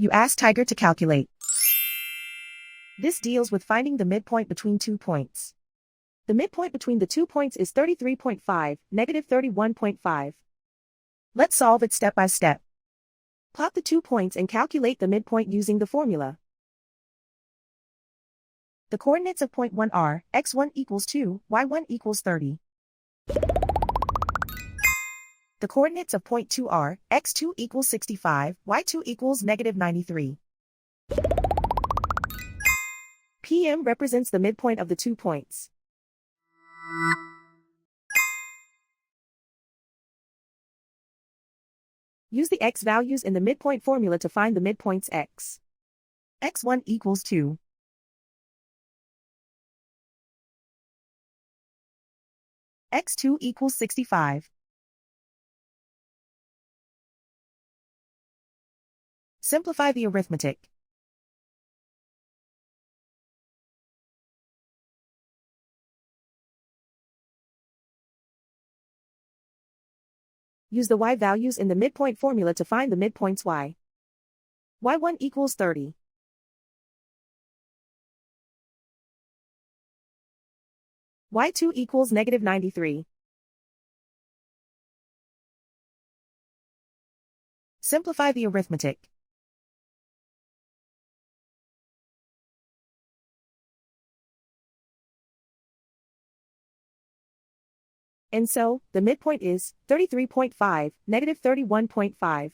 You ask Tiger to calculate. This deals with finding the midpoint between 2 points. The midpoint between the 2 points is 33.5, negative 31.5. Let's solve it step by step. Plot the 2 points and calculate the midpoint using the formula. The coordinates of point 1 are, x1 equals 2, y1 equals 30. The coordinates of point 2 are, x2 equals 65, y2 equals negative 93. PM represents the midpoint of the 2 points. Use the x values in the midpoint formula to find the midpoints x. x1 equals 2. x2 equals 65. Simplify the arithmetic. Use the y values in the midpoint formula to find the midpoints y. y1 equals 30. y2 equals negative 93. Simplify the arithmetic. And so, the midpoint is 33.5, negative 31.5.